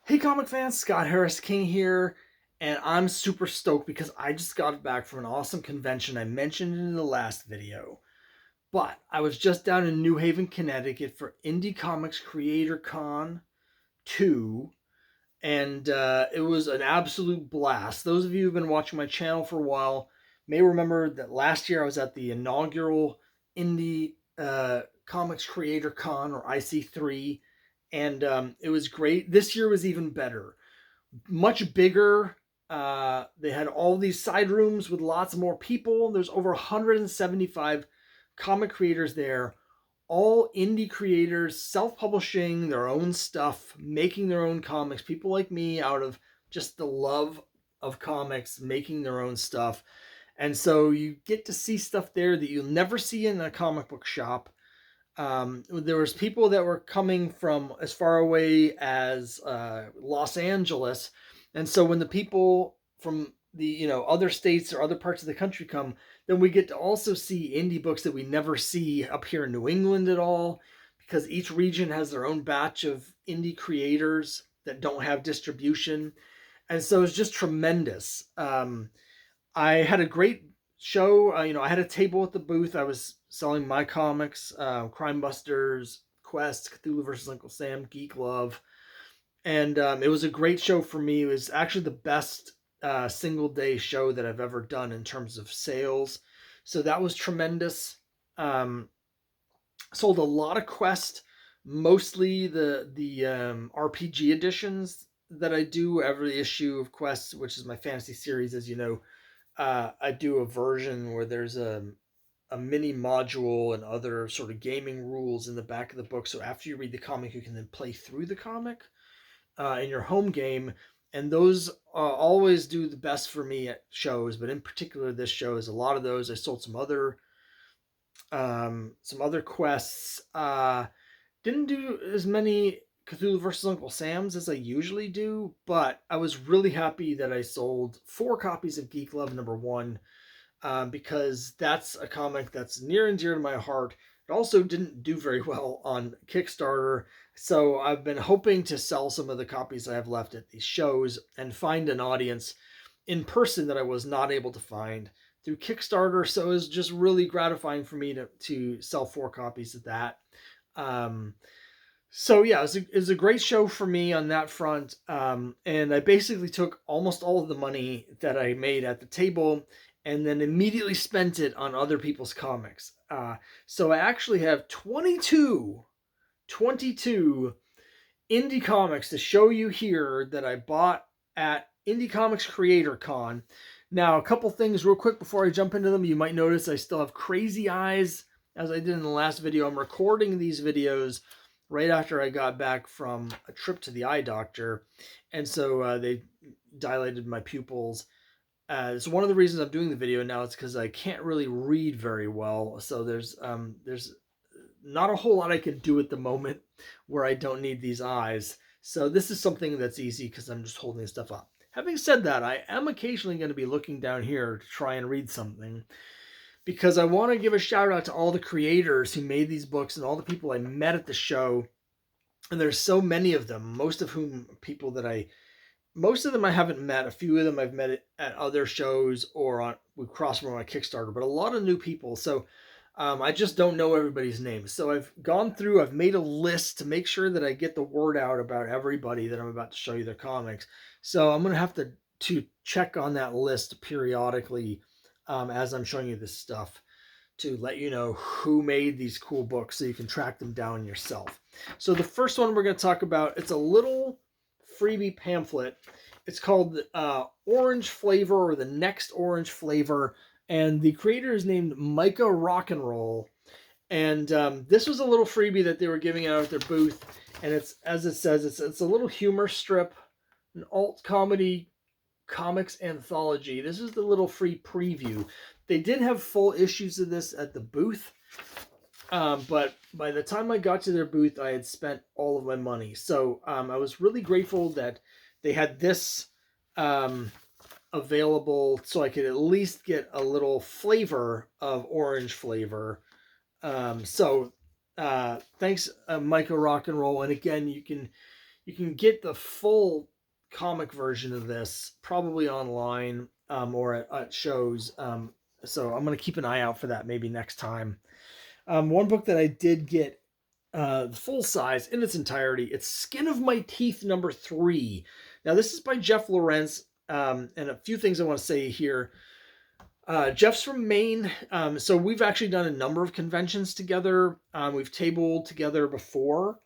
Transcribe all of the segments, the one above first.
Hey comic fans, Scott Harris King here, and I'm super stoked because I just got back from an awesome convention I mentioned in the last video. But I was just down in New Haven, Connecticut for Indie Comics Creator Con 2, and it was an absolute blast. Those of you who've been watching my channel for a while may remember that last year I was at the inaugural Indie Comics Creator Con, or IC3, and it was great. This year was even better, much bigger. They had all these side rooms with lots more people. There's over 175 comic creators there, all indie creators, self-publishing their own stuff, making their own comics. People like me, out of just the love of comics, making their own stuff. And so you get to see stuff there that you'll never see in a comic book shop. There was people that were coming from as far away as Los Angeles, and so when the people from the other states or other parts of the country come, then we get to also see indie books that we never see up here in New England at all, because each region has their own batch of indie creators that don't have distribution, and so it's just tremendous. I had a great show. I had a table at the booth. I was selling my comics, Crime Busters, Quest, Cthulhu vs. Uncle Sam, Geek Love. And it was a great show for me. It was actually the best single day show that I've ever done in terms of sales. So that was tremendous. Um, Sold a lot of Quest, mostly the RPG editions that I do every issue of Quest, which is my fantasy series, as you know. I do a version where there's a mini module and other sort of gaming rules in the back of the book. So after you read the comic, you can then play through the comic in your home game. And those always do the best for me at shows, but in particular, this show is a lot of those. I sold some other quests. Didn't do as many Cthulhu versus Uncle Sam's as I usually do, but I was really happy that I sold 4 copies of Geek Love #1, because that's a comic that's near and dear to my heart. It also didn't do very well on Kickstarter, so I've been hoping to sell some of the copies I have left at these shows and find an audience in person that I was not able to find through Kickstarter. So it was just really gratifying for me to sell 4 copies of that. Um, so yeah, it was a great show for me on that front. And I basically took almost all of the money that I made at the table and then immediately spent it on other people's comics. So I actually have 22 indie comics to show you here that I bought at Indie Comics Creator Con. Now, a couple things real quick before I jump into them. You might notice I still have crazy eyes, as I did in the last video. I'm recording these videos right after I got back from a trip to the eye doctor, and so they dilated my pupils. So one of the reasons I'm doing the video now is because I can't really read very well. So there's not a whole lot I can do at the moment where I don't need these eyes. So this is something that's easy because I'm just holding stuff up. Having said that, I am occasionally going to be looking down here to try and read something, because I want to give a shout out to all the creators who made these books and all the people I met at the show. And there's so many of them, most of them I haven't met. A few of them I've met at other shows or we crossed over on my Kickstarter, but a lot of new people. So I just don't know everybody's names. So I've made a list to make sure that I get the word out about everybody that I'm about to show you their comics. So I'm going to have to check on that list periodically as I'm showing you this stuff, to let you know who made these cool books so you can track them down yourself. So the first one we're going to talk about, it's a little freebie pamphlet. It's called Orange Flavor, or the Next Orange Flavor, and the creator is named Micah Rock and Roll. And this was a little freebie that they were giving out at their booth, and it's, as it says, it's a little humor strip, an alt comedy comics anthology. This is the little free preview. They did have full issues of this at the booth, but by the time I got to their booth, I had spent all of my money. So I was really grateful that they had this available, so I could at least get a little flavor of orange flavor. Thanks, Micah Rock and Roll. And again, you You can get the full comic version of this probably online or at shows. So I'm going to keep an eye out for that maybe next time. One book that I did get full size in its entirety. It's Skin of My Teeth #3. Now this is by Jeff Lorenz, and a few things I want to say here. Jeff's from Maine, so we've actually done a number of conventions together. We've tabled together before,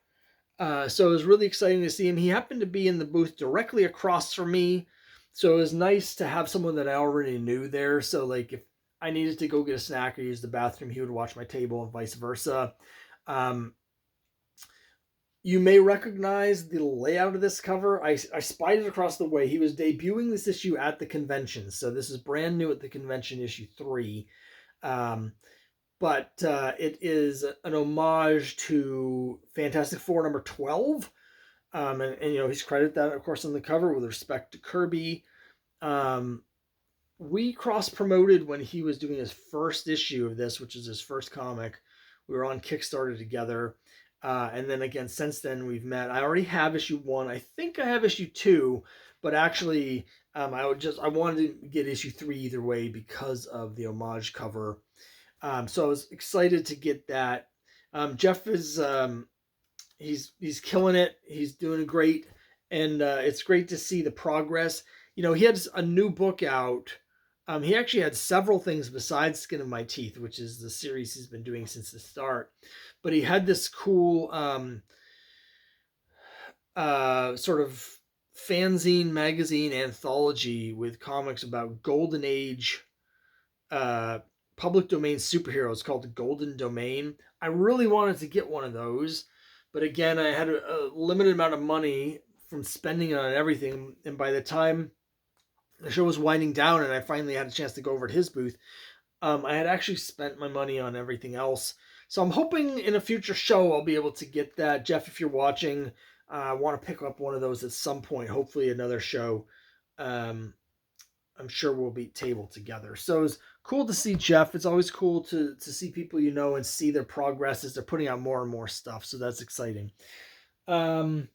so it was really exciting to see him. He happened to be in the booth directly across from me, so it was nice to have someone that I already knew there. So like if I needed to go get a snack or use the bathroom, he would watch my table and vice versa. Um, you may recognize the layout of this cover. I spied it across the way. He was debuting this issue at the convention, so this is brand new at the convention, issue 3. But it is an homage to Fantastic Four #12. And you know, he's credited that, of course, on the cover with respect to Kirby. We cross-promoted when he was doing his first issue of this, which is his first comic. We were on Kickstarter together. And then again, since then we've met. I already have issue 1. I think I have issue 2, but actually I wanted to get issue 3 either way because of the homage cover. So I was excited to get that. Jeff is he's killing it. He's doing great, and it's great to see the progress. You know, he had a new book out. He actually had several things besides Skin of My Teeth, which is the series he's been doing since the start. But he had this cool sort of fanzine magazine anthology with comics about Golden Age public domain superheroes called the Golden Domain. I really wanted to get one of those, but again, I had a limited amount of money from spending it on everything, and by the time the show was winding down and I finally had a chance to go over to his booth, I had actually spent my money on everything else. So I'm hoping in a future show I'll be able to get that. Jeff, if you're watching, I want to pick up one of those at some point, hopefully another show. I'm sure we'll be tabled together. So it's cool to see Jeff. It's always cool to see people you know and see their progress as they're putting out more and more stuff. So that's exciting. Here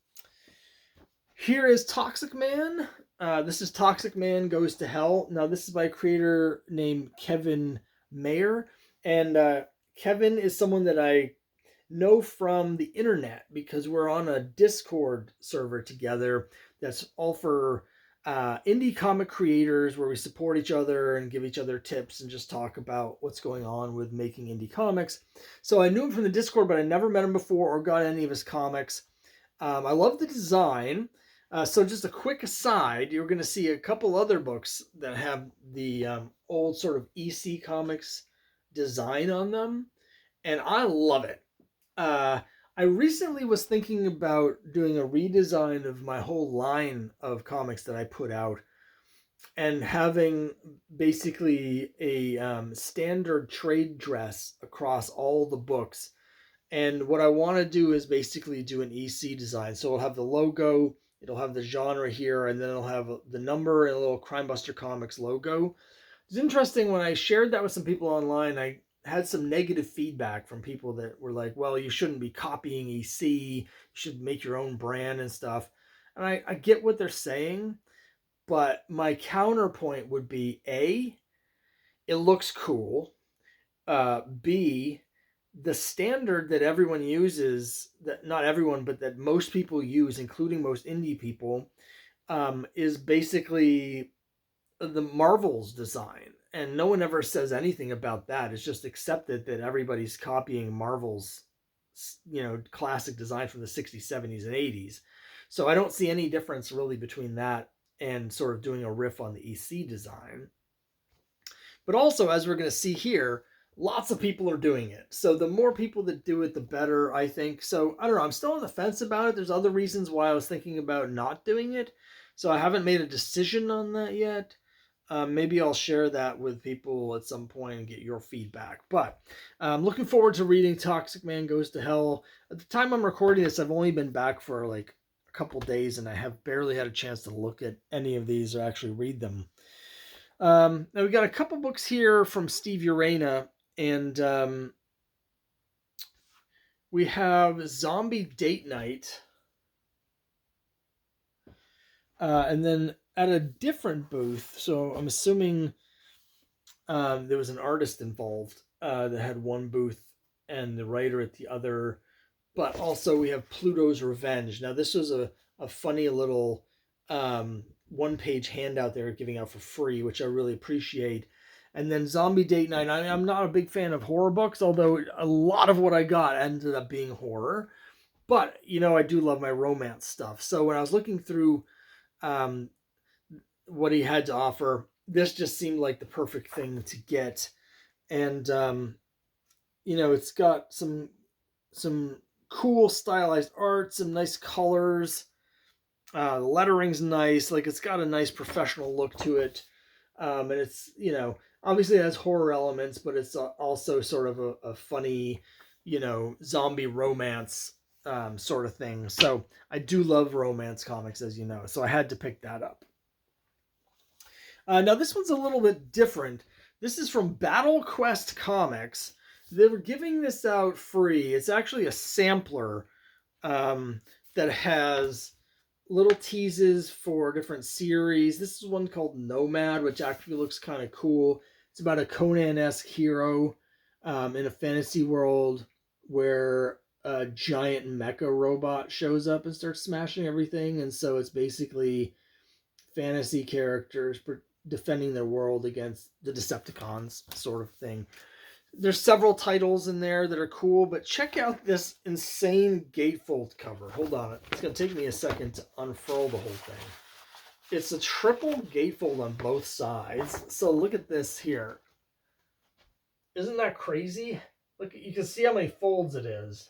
is Toxic Man. This is Toxic Man Goes to Hell. Now, this is by a creator named Kevin Mayer. And Kevin is someone that I know from the internet because we're on a Discord server together that's all for indie comic creators where we support each other and give each other tips and just talk about what's going on with making indie comics. So I knew him from the Discord, but I never met him before or got any of his comics. I love the design. So just a quick aside, you're going to see a couple other books that have the old sort of EC Comics design on them, and I love it. I recently was thinking about doing a redesign of my whole line of comics that I put out and having basically a standard trade dress across all the books. And what I want to do is basically do an EC design. So it'll have the logo, it'll have the genre here, and then it'll have the number and a little Crimebuster Comics logo. It's interesting, when I shared that with some people online, I had some negative feedback from people that were like, well, you shouldn't be copying EC, you should make your own brand and stuff. And I get what they're saying, but my counterpoint would be A, it looks cool. B, the standard that everyone uses, that not everyone, but that most people use, including most indie people, is basically the Marvel's design. And no one ever says anything about that. It's just accepted that everybody's copying Marvel's, you know, classic design from the 60s, 70s, and 80s. So I don't see any difference really between that and sort of doing a riff on the EC design. But also, as we're going to see here, lots of people are doing it. So the more people that do it, the better, I think. So I don't know. I'm still on the fence about it. There's other reasons why I was thinking about not doing it. So I haven't made a decision on that yet. Maybe I'll share that with people at some point and get your feedback. But I'm looking forward to reading Toxic Man Goes to Hell. At the time I'm recording this, I've only been back for like a couple days, and I have barely had a chance to look at any of these or actually read them. Now we got a couple books here from Steve Urena, and we have Zombie Date Night. And then at a different booth, so I'm assuming there was an artist involved that had one booth and the writer at the other. But also we have Pluto's Revenge. Now this was a funny little one-page handout they were giving out for free, which I really appreciate. And then Zombie Date Night. I'm not a big fan of horror books, although a lot of what I got ended up being horror. But I do love my romance stuff. So when I was looking through um, what he had to offer, this just seemed like the perfect thing to get. And it's got some cool stylized art, some nice colors. The lettering's nice. Like, it's got a nice professional look to it. And it's, obviously it has horror elements, but it's also sort of a funny, zombie romance sort of thing. So I do love romance comics, as you know. So I had to pick that up. Now this one's a little bit different. This is from Battle Quest Comics. They were giving this out free. It's actually a sampler that has little teases for different series. This is one called Nomad, which actually looks kind of cool. It's about a Conan-esque hero in a fantasy world where a giant mecha robot shows up and starts smashing everything. And so it's basically fantasy characters defending their world against the Decepticons, sort of thing. There's several titles in there that are cool, but check out this insane gatefold cover. Hold on. It's going to take me a second to unfurl the whole thing. It's a triple gatefold on both sides. So look at this here. Isn't that crazy? Look, you can see how many folds it is.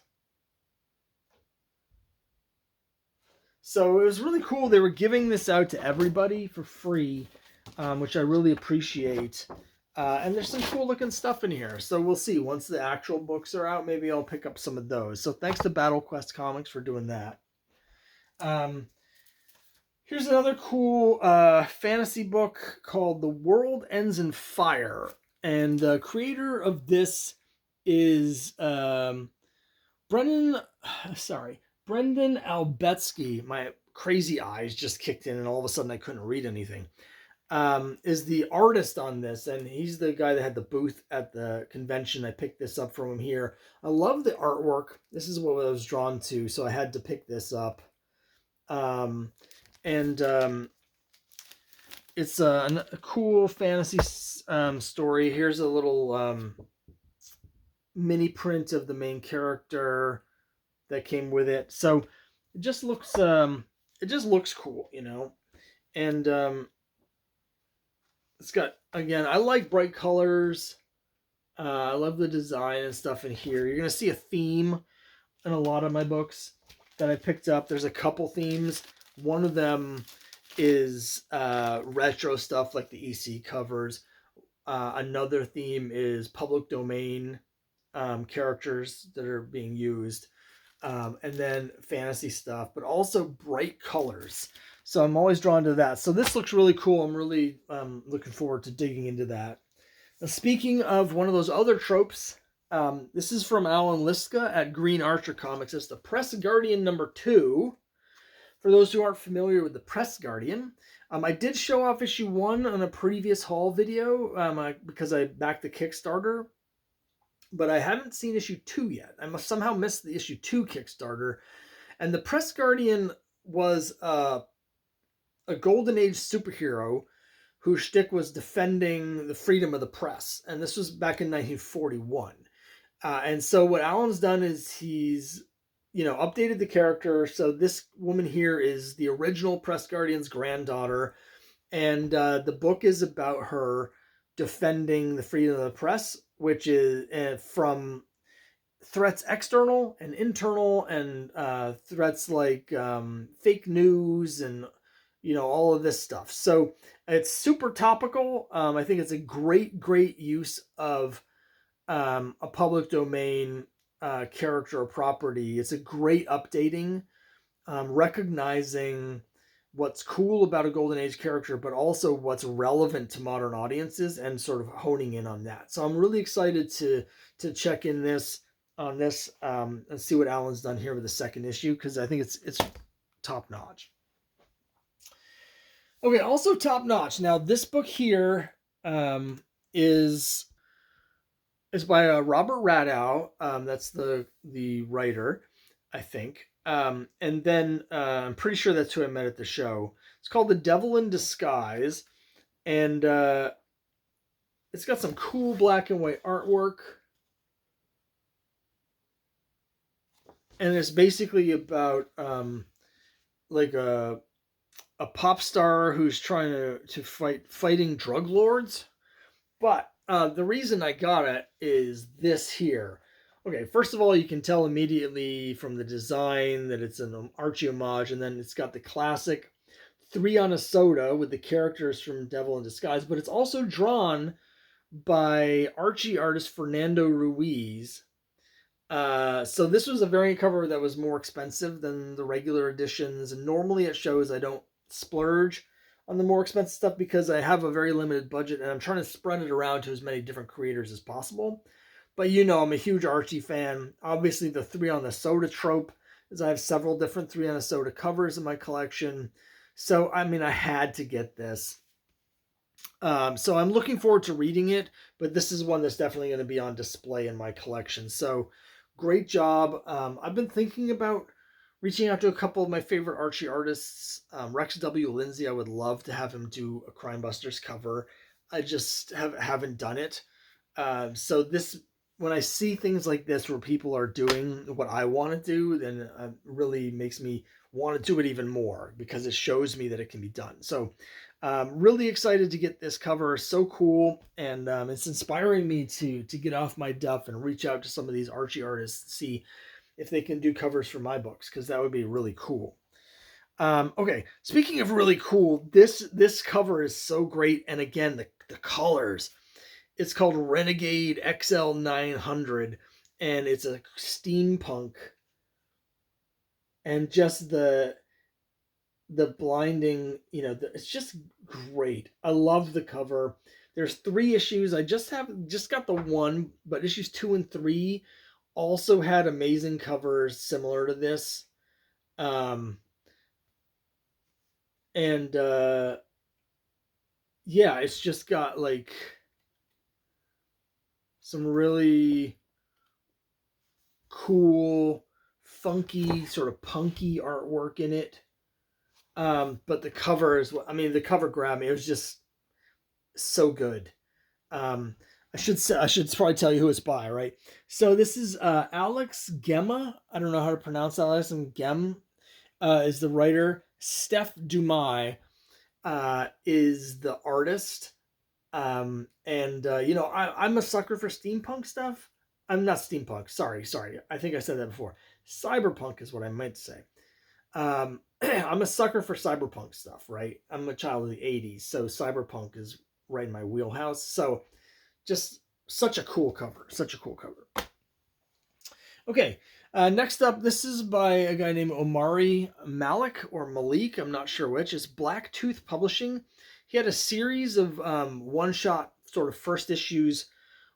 So it was really cool. They were giving this out to everybody for free, which I really appreciate. And there's some cool looking stuff in here. So we'll see. Once the actual books are out, maybe I'll pick up some of those. So thanks to Battle Quest Comics for doing that. Here's another cool fantasy book called The World Ends in Fire. And the creator of this is Brendan Albetsky. My crazy eyes just kicked in and all of a sudden I couldn't read anything. Is the artist on this, and he's the guy that had the booth at the convention. I picked this up from him here. I love the artwork. This is what I was drawn to, so I had to pick this up. It's a cool fantasy story. Here's a little mini print of the main character that came with it. So it just looks cool, and it's got, again, I like bright colors. I love the design and stuff in here. You're going to see a theme in a lot of my books that I picked up. There's a couple themes. One of them is retro stuff like the EC covers. Another theme is public domain characters that are being used. And then fantasy stuff, but also bright colors. So I'm always drawn to that. So this looks really cool. I'm really looking forward to digging into that. Now, speaking of one of those other tropes, this is from Alan Liska at Green Archer Comics. It's the Press Guardian #2. For those who aren't familiar with the Press Guardian, I did show off issue 1 on a previous haul video because I backed the Kickstarter. But I haven't seen issue 2 yet. I must somehow miss the issue 2 Kickstarter. And the Press Guardian was a Golden Age superhero whose shtick was defending the freedom of the press. And this was back in 1941. And so what Alan's done is he's, updated the character. So this woman here is the original Press Guardian's granddaughter. And the book is about her defending the freedom of the press, which is from threats external and internal, and threats like fake news and all of this stuff. So it's super topical. I think it's a great use of a public domain character or property. It's a great updating, recognizing what's cool about a Golden Age character, but also what's relevant to modern audiences and sort of honing in on that. So I'm really excited to check in on this and see what Alan's done here with the second issue, because I think it's top notch. Okay, also top notch. Now this book here um, is is by Robert Radow. That's the writer, I think. And then I'm pretty sure that's who I met at the show. It's called The Devil in Disguise, and it's got some cool black and white artwork. And it's basically about like a pop star who's trying to fighting drug lords. But the reason I got it is this here. Okay, first of all, you can tell immediately from the design that it's an Archie homage, and then it's got the classic three on a soda with the characters from Devil in Disguise, but it's also drawn by Archie artist Fernando Ruiz. So this was a variant cover that was more expensive than the regular editions, and normally at shows I don't splurge on the more expensive stuff because I have a very limited budget and I'm trying to spread it around to as many different creators as possible. But you know, I'm a huge Archie fan. Obviously, the three on the soda trope is I have several different three on a soda covers in my collection. So I mean, I had to get this. So I'm looking forward to reading it, but this is one that's definitely going to be on display in my collection. So great job. I've been thinking about reaching out to a couple of my favorite Archie artists. Rex W. Lindsay, I would love to have him do a Crime Busters cover. I just haven't done it. So this, when I see things like this where people are doing what I want to do, then it really makes me want to do it even more because it shows me that it can be done. So really excited to get this cover. So cool, and it's inspiring me to get off my duff and reach out to some of these Archie artists and see if they can do covers for my books, because that would be really cool. Okay, speaking of really cool, this cover is so great, and again the colors. It's called Renegade XL 900, and it's a steampunk, and just the blinding, it's just great. I love the cover. There's 3 issues. I just got the one, but issues 2 and 3 also had amazing covers similar to this. Um, and yeah, it's just got like some really cool, funky, sort of punky artwork in it. But the cover is, I mean, the cover grabbed me. It was just so good. Um, I should probably tell you who it's by, right? So this is Alex Gemma. I don't know how to pronounce that last name. Gem is the writer. Steph Dumais is the artist. And I'm a sucker for steampunk stuff. I'm not steampunk. Sorry. I think I said that before. Cyberpunk is what I meant to say. I'm a sucker for cyberpunk stuff, right? I'm a child of the 80s, so cyberpunk is right in my wheelhouse. So just such a cool cover. Such a cool cover. Okay, next up, this is by a guy named Omari Malik or Malik. I'm not sure which. It's Blacktooth Publishing. He had a series of one-shot sort of first issues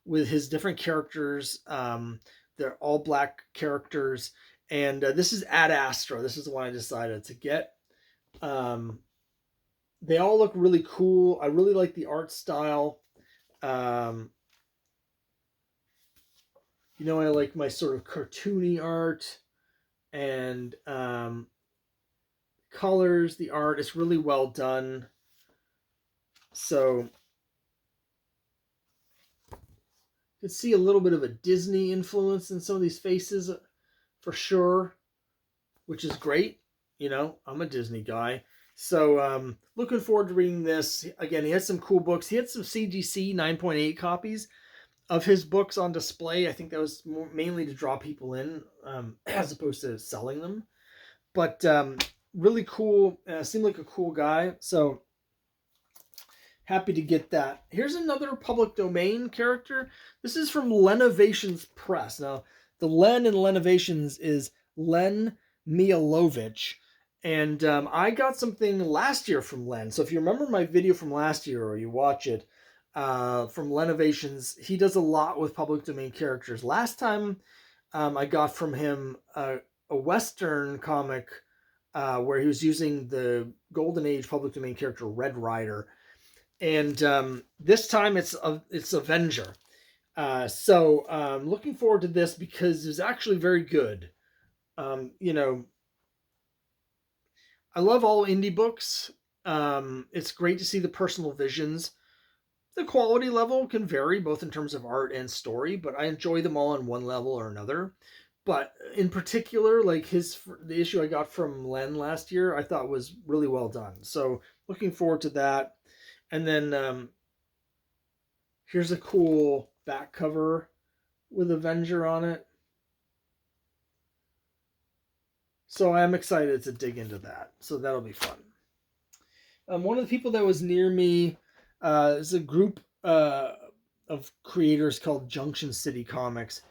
with his different characters. They're all black characters. And this is Ad Astra. This is the one I decided to get. They all look really cool. I really like the art style. Um, I like my sort of cartoony art and colors. The art is really well done. So you can see a little bit of a Disney influence in some of these faces for sure, which is great. I'm a Disney guy. So looking forward to reading this. Again, he had some cool books. He had some CGC 9.8 copies of his books on display. I think that was mainly to draw people in as opposed to selling them. But really cool. Seemed like a cool guy. So happy to get that. Here's another public domain character. This is from Lenovations Press. Now, the Len in Lenovations is Len Mialovich. And I got something last year from Len. So if you remember my video from last year or you watch it from Lenovations, he does a lot with public domain characters. Last time I got from him a Western comic where he was using the Golden Age public domain character Red Rider, and this time it's Avenger. So looking forward to this because it's actually very good. You know, I love all indie books. It's great to see the personal visions. The quality level can vary both in terms of art and story, but I enjoy them all on one level or another. But in particular, like the issue I got from Len last year, I thought was really well done. So looking forward to that. And then here's a cool back cover with Avenger on it. So I'm excited to dig into that. So that'll be fun. One of the people that was near me is a group of creators called Junction City Comics.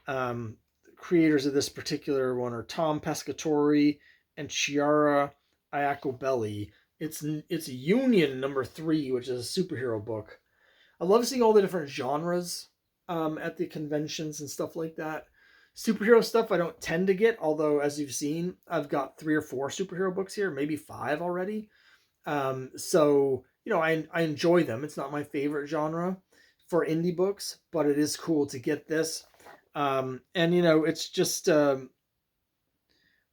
Um, Creators of this particular one are Tom Pescatori and Chiara Iacobelli. It's Union #3, which is a superhero book. I love seeing all the different genres at the conventions and stuff like that. Superhero stuff I don't tend to get, although as you've seen, I've got 3 or 4 superhero books here, maybe 5 already. So I enjoy them. It's not my favorite genre for indie books, but it is cool to get this. And it's just I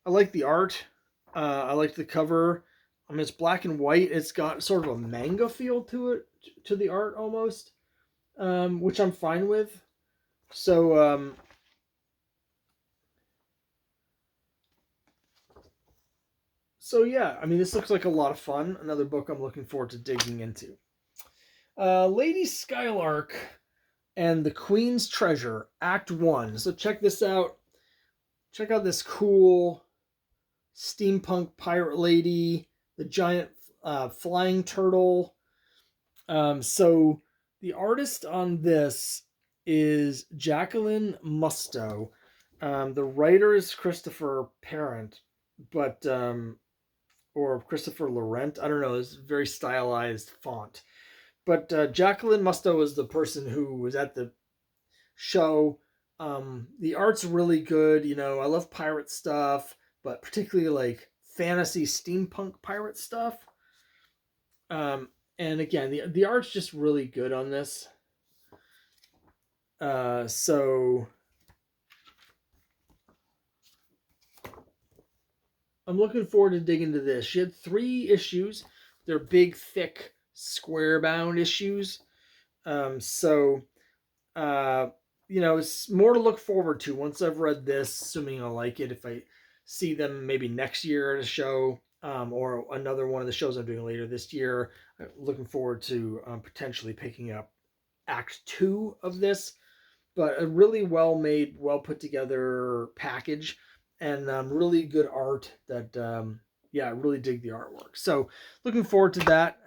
like the art. I like the cover. I mean, it's black and white. It's got sort of a manga feel to it, to the art almost, which I'm fine with. So yeah, I mean, this looks like a lot of fun. Another book I'm looking forward to digging into. Lady Skylark and the Queen's Treasure, Act 1. So check this out. Check out this cool steampunk pirate lady, the giant flying turtle. So the artist on this is Jacqueline Musto. The writer is Christopher Parent, but or Christopher Laurent. I don't know. It's a very stylized font. But Jacqueline Musto is the person who was at the show. The art's really good. I love pirate stuff, but particularly like fantasy steampunk pirate stuff. And again, the art's just really good on this. So I'm looking forward to digging into this. She had 3 issues. They're big, thick, square bound issues. So it's more to look forward to once I've read this, assuming I like it. If I see them maybe next year at a show, or another one of the shows I'm doing later this year, I'm looking forward to potentially picking up Act 2 of this. But a really well made, well put together package, and really good art that, I really dig the artwork. So looking forward to that.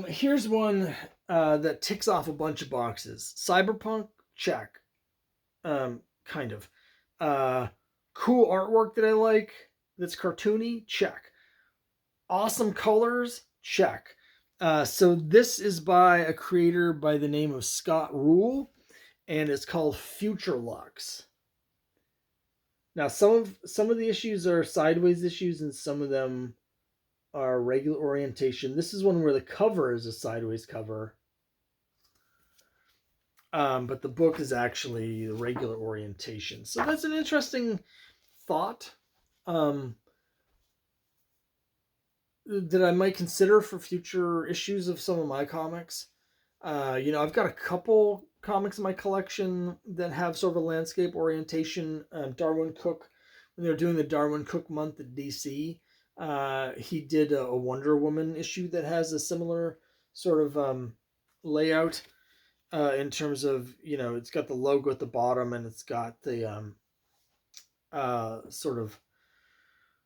Here's one that ticks off a bunch of boxes. Cyberpunk, check. Kind of. Cool artwork that I like, that's cartoony, check. Awesome colors, check. So this is by a creator by the name of Scott Rule, and it's called Future Lux. Now, some of the issues are sideways issues, and some of them are regular orientation. This is one where the cover is a sideways cover, but the book is actually the regular orientation. So that's an interesting thought that I might consider for future issues of some of my comics. I've got a couple comics in my collection that have sort of a landscape orientation. Darwin Cook, when they were doing the Darwin Cook month at DC, he did a Wonder Woman issue that has a similar sort of layout in terms of, it's got the logo at the bottom, and it's got the sort of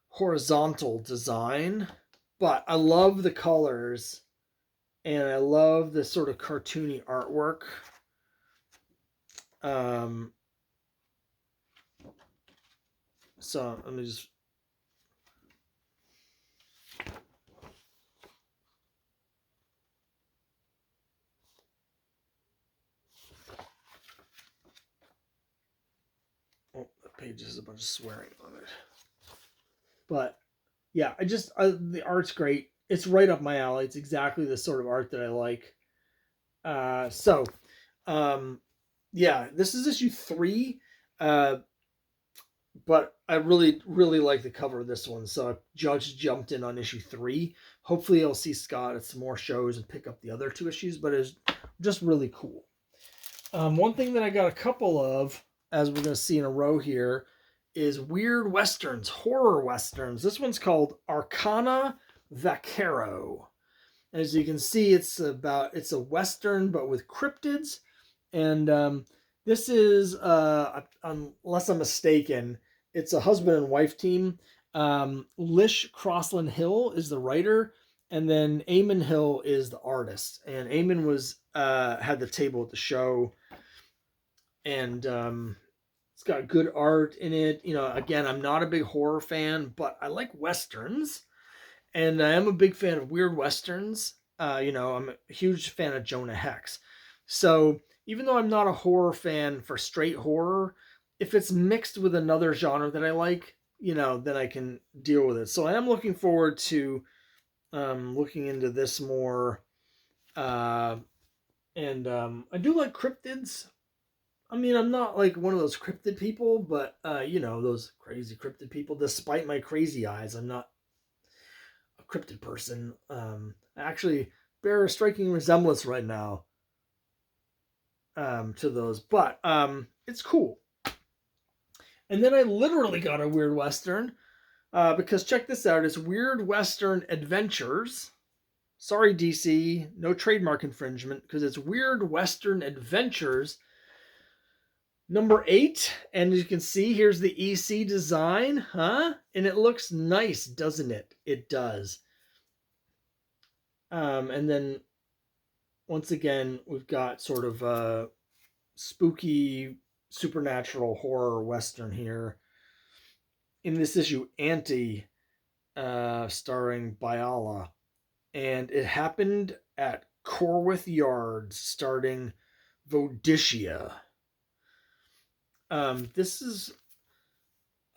horizontal design. But I love the colors, and I love the sort of cartoony artwork. So let me just... Oh, page has a bunch of swearing on it. But yeah, the art's great. It's right up my alley. It's exactly the sort of art that I like. Yeah, this is issue 3. But I really, really like the cover of this one. So I just jumped in on issue 3. Hopefully I'll see Scott at some more shows and pick up the other 2 issues, but it's just really cool. One thing that I got a couple of, as we're going to see in a row here, is weird westerns, horror westerns. This one's called Arcana Vaquero. As you can see, it's a western, but with cryptids. And this is, unless I'm mistaken, it's a husband and wife team. Lish Crossland Hill is the writer, and then Eamon Hill is the artist. And Eamon was had the table at the show, and it's got good art in it. You know, again, I'm not a big horror fan, but I like westerns, and I am a big fan of weird westerns. You know, I'm a huge fan of Jonah Hex. So even though I'm not a horror fan for straight horror, if it's mixed with another genre that I like, you know, then I can deal with it. So I am looking forward to looking into this more. And I do like cryptids. I mean, I'm not like one of those cryptid people, but you know, those crazy cryptid people. Despite my crazy eyes, I'm not a cryptid person. I actually bear a striking resemblance right now to those, but it's cool. And then I literally got a Weird Western because check this out. It's Weird Western Adventures. Sorry, DC, no trademark infringement because it's Weird Western Adventures number 8. And as you can see, here's the EC design, huh? And it looks nice, doesn't it? It does. And then once again, we've got sort of a spooky supernatural horror western here. In this issue, Anti, starring Biala. And it happened at Corwith Yards, starting Vodicia. This is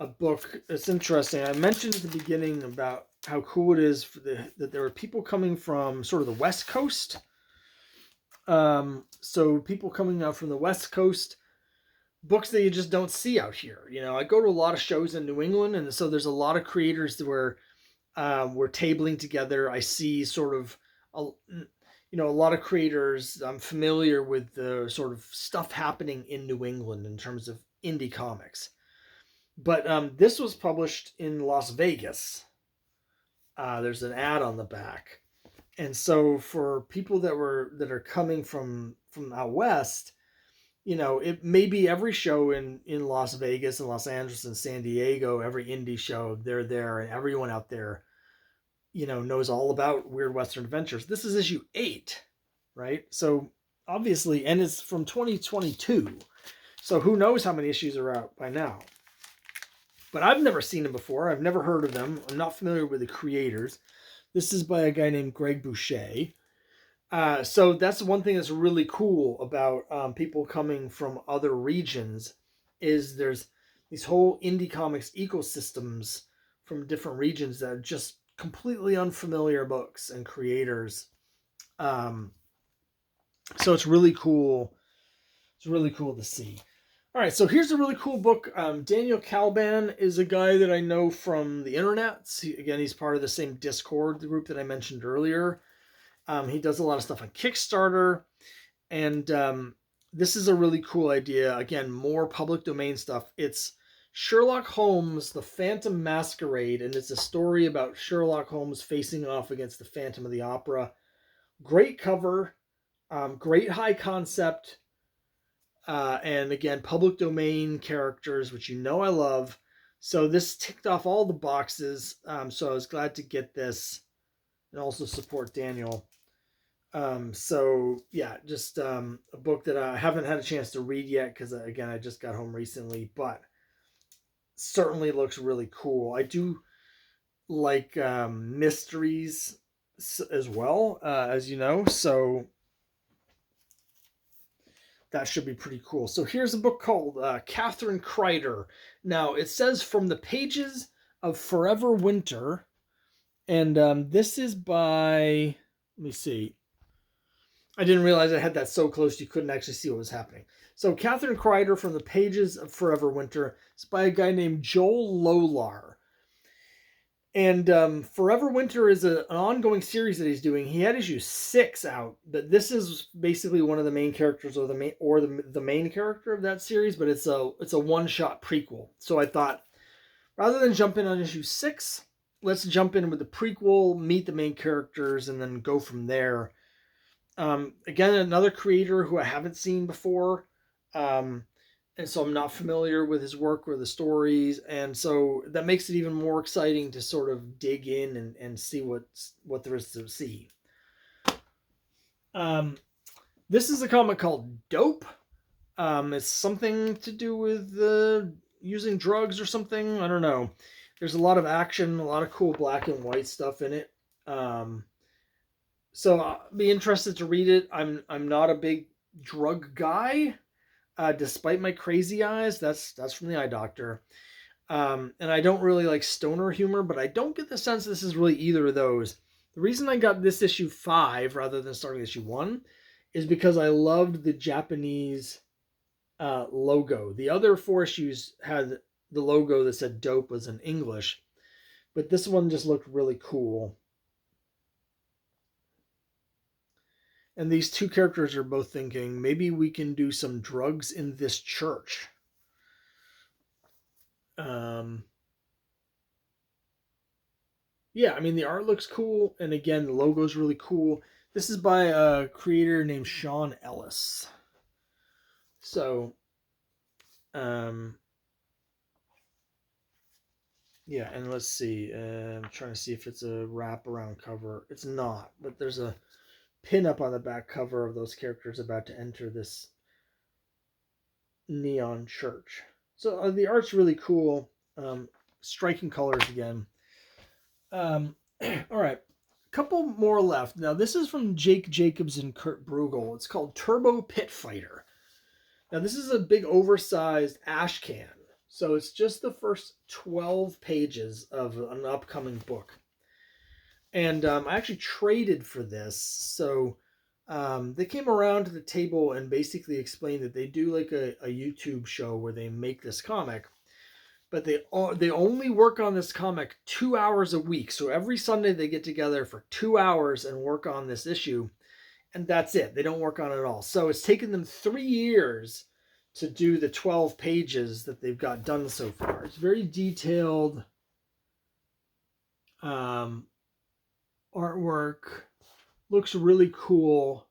a book that's interesting. I mentioned at the beginning about how cool it is that there were people coming from sort of the West Coast. So people coming out from the West Coast, books that you just don't see out here. You know, I go to a lot of shows in New England, and so there's a lot of creators where we're tabling together. I see sort of, you know, a lot of creators. I'm familiar with the sort of stuff happening in New England in terms of indie comics. But this was published in Las Vegas. There's an ad on the back. And so for people that are coming from out west, you know, it may be every show in Las Vegas and Los Angeles and San Diego, every indie show, they're there, and everyone out there, you know, knows all about Weird Western Adventures. This is issue 8, right? So obviously, and it's from 2022. So who knows how many issues are out by now. But I've never seen them before. I've never heard of them. I'm not familiar with the creators. This is by a guy named Greg Boucher. So that's one thing that's really cool about people coming from other regions is there's these whole indie comics ecosystems from different regions that are just completely unfamiliar books and creators. So it's really cool. It's really cool to see. All right, so here's a really cool book. Daniel Calban is a guy that I know from the internet. Again, he's part of the same Discord group that I mentioned earlier. He does a lot of stuff on Kickstarter. And this is a really cool idea. Again, more public domain stuff. It's Sherlock Holmes, The Phantom Masquerade, and it's a story about Sherlock Holmes facing off against the Phantom of the Opera. Great cover, great high concept. And again, public domain characters, which you know I love. So this ticked off all the boxes. So I was glad to get this and also support Daniel. So yeah, just a book that I haven't had a chance to read yet because again, I just got home recently, but certainly looks really cool. I do like mysteries as well, as you know. So that should be pretty cool. So here's a book called Catherine Kreider. Now, it says From the Pages of Forever Winter, and this is by, let me see. I didn't realize I had that so close you couldn't actually see what was happening. So Catherine Kreider, From the Pages of Forever Winter. It's by a guy named Joel Lolar. And Forever Winter is an ongoing series that he's doing. He had issue 6 out, but this is basically one of the main characters or the main character of that series. But it's a one-shot prequel. So I thought, rather than jump in on issue 6, let's jump in with the prequel, meet the main characters, and then go from there. Again, another creator who I haven't seen before. And so I'm not familiar with his work or the stories, and so that makes it even more exciting to sort of dig in and see what there is to see. This is a comic called Dope. It's something to do with using drugs or something. I don't know. There's a lot of action, a lot of cool black and white stuff in it. So I'll be interested to read it. I'm not a big drug guy. Despite my crazy eyes, that's from the eye doctor. And I don't really like stoner humor, but I don't get the sense this is really either of those. The reason I got this issue 5 rather than starting issue 1 is because I loved the Japanese logo. The other 4 issues had the logo that said Dope was in English, but this one just looked really cool. And these two characters are both thinking, maybe we can do some drugs in this church. Yeah, I mean, the art looks cool. And again, the logo's really cool. This is by a creator named Sean Ellis. So, yeah, and let's see. I'm trying to see if it's a wraparound cover. It's not, but there's a pin up on the back cover of those characters about to enter this neon church. So the art's really cool. Striking colors again. All right, a couple more left. Now this is from Jake Jacobs and Kurt Bruegel. It's called Turbo Pit Fighter. Now this is a big oversized ash can. So it's just the first 12 pages of an upcoming book. And I actually traded for this. So they came around to the table and basically explained that they do like a YouTube show where they make this comic. But they only work on this comic 2 hours a week. So every Sunday they get together for 2 hours and work on this issue. And that's it. They don't work on it at all. So it's taken them 3 years to do the 12 pages that they've got done so far. It's very detailed. Artwork looks really cool.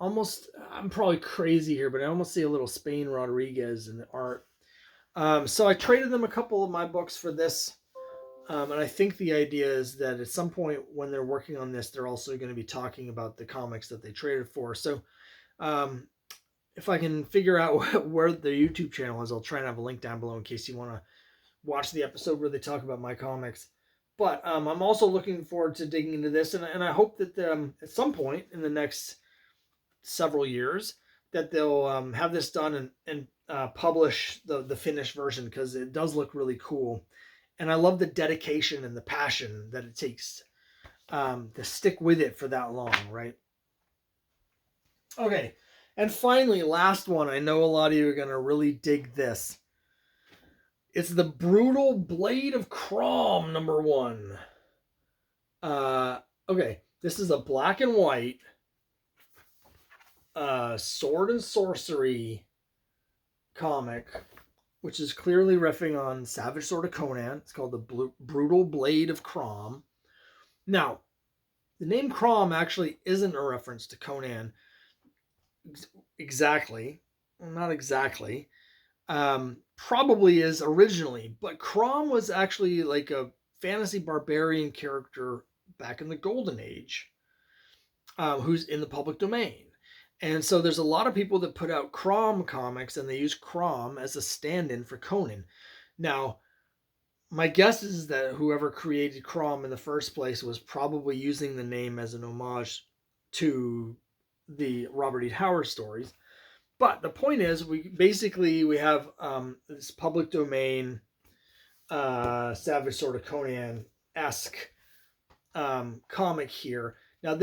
Almost, I'm probably crazy here, but I almost see a little Spain Rodriguez in the art. So I traded them a couple of my books for this. And I think the idea is that at some point when they're working on this, they're also going to be talking about the comics that they traded for. So if I can figure out where the YouTube channel is, I'll try and have a link down below in case you want to watch the episode where they talk about my comics. But I'm also looking forward to digging into this, and I hope that at some point in the next several years that they'll have this done and publish the finished version, because it does look really cool. And I love the dedication and the passion that it takes to stick with it for that long, right? Okay. And finally, last one. I know a lot of you are going to really dig this. It's the Brutal Blade of Crom #1. Okay, this is a black and white sword and sorcery comic, which is clearly riffing on Savage Sword of Conan. It's called the Brutal Blade of Crom. Now, the name Crom actually isn't a reference to Conan. Exactly. Well, not exactly. Probably is originally, but Crom was actually like a fantasy barbarian character back in the Golden Age, who's in the public domain. And so there's a lot of people that put out Crom comics, and they use Crom as a stand-in for Conan. Now, My guess is that whoever created Crom in the first place was probably using the name as an homage to the Robert E. Howard stories. But the point is, we have this public domain, Savage Sword of Conan esque comic here. Now,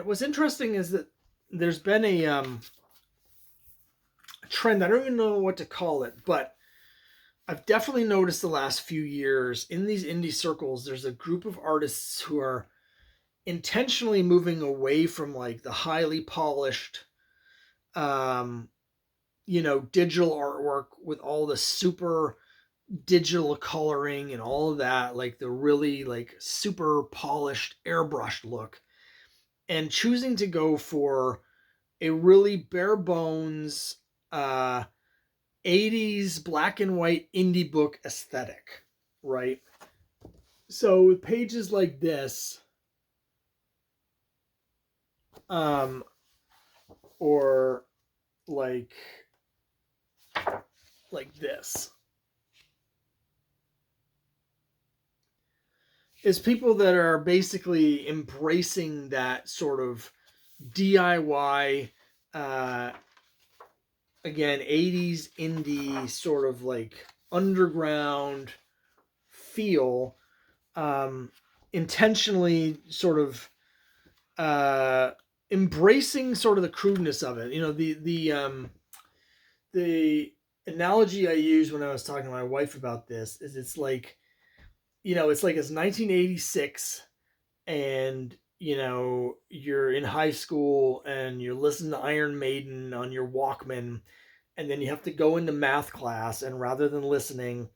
what's interesting is that there's been a trend. I don't even know what to call it, but I've definitely noticed the last few years in these indie circles, there's a group of artists who are intentionally moving away from like the highly polished, um, digital artwork with all the super digital coloring and all of that, like the really like super polished airbrushed look, and choosing to go for a really bare bones, uh, 80s black and white indie book aesthetic, right? So with pages like this, um, or like this, is people that are basically embracing that sort of DIY, uh, again, 80s indie sort of like underground feel, um, intentionally sort of uh, embracing sort of the crudeness of it. The analogy I used when I was talking to my wife about this is it's like, it's 1986 and you're in high school and you're listening to Iron Maiden on your Walkman, and then you have to go into math class, and rather than listening,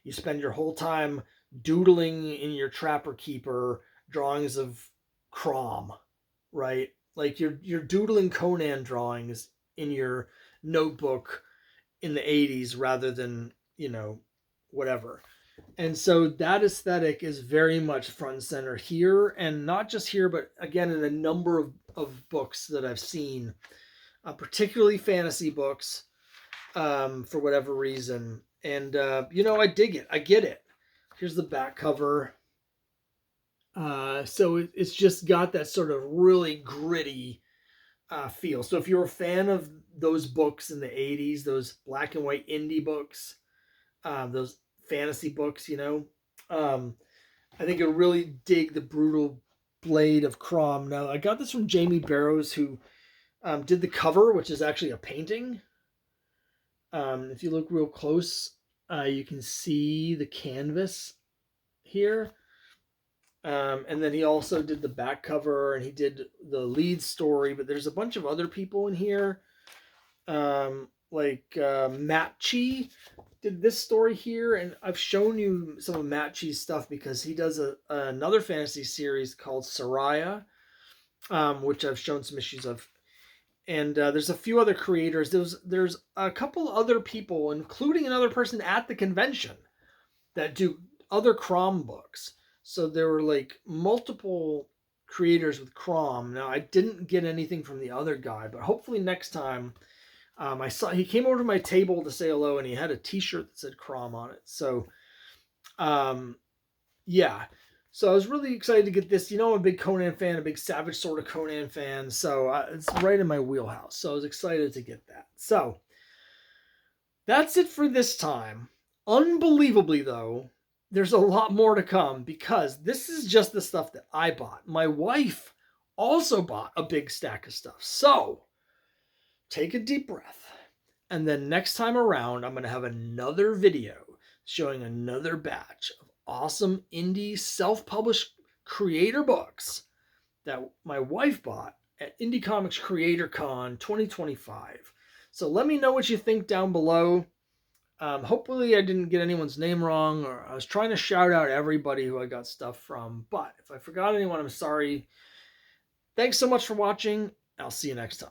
you spend your whole time doodling in your Trapper Keeper drawings of Crom, right? Like you're doodling Conan drawings in your notebook in the 80s rather than, whatever. And so that aesthetic is very much front and center here, and not just here, but again in a number of books that I've seen, particularly fantasy books, for whatever reason. And I dig it. I get it. Here's the back cover. So it's just got that sort of really gritty feel. So if you're a fan of those books in the 80s, those black and white indie books, those fantasy books, I think you'll really dig the brutal blade of Crom. Now, I got this from Jamie Barrows, who did the cover, which is actually a painting. If you look real close, you can see the canvas here. And then he also did the back cover, and he did the lead story, but there's a bunch of other people in here. Matt Chi did this story here, and I've shown you some of Matt Chi's stuff because he does another fantasy series called Soraya, which I've shown some issues of. And there's a few other creators. There's a couple other people, including another person at the convention, that do other Crom books. So there were like multiple creators with Crom. Now I didn't get anything from the other guy, but hopefully next time. I saw he came over to my table to say hello, and he had a T-shirt that said Crom on it. So, yeah. So I was really excited to get this. I'm a big Conan fan, a big Savage Sword of Conan fan. So it's right in my wheelhouse. So I was excited to get that. So that's it for this time. Unbelievably, though, there's a lot more to come because this is just the stuff that I bought. My wife also bought a big stack of stuff. So take a deep breath. And then next time around, I'm going to have another video showing another batch of awesome indie self-published creator books that my wife bought at Indie Comics Creator Con 2025. So let me know what you think down below. Hopefully I didn't get anyone's name wrong, or I was trying to shout out everybody who I got stuff from. But if I forgot anyone, I'm sorry. Thanks so much for watching. I'll see you next time.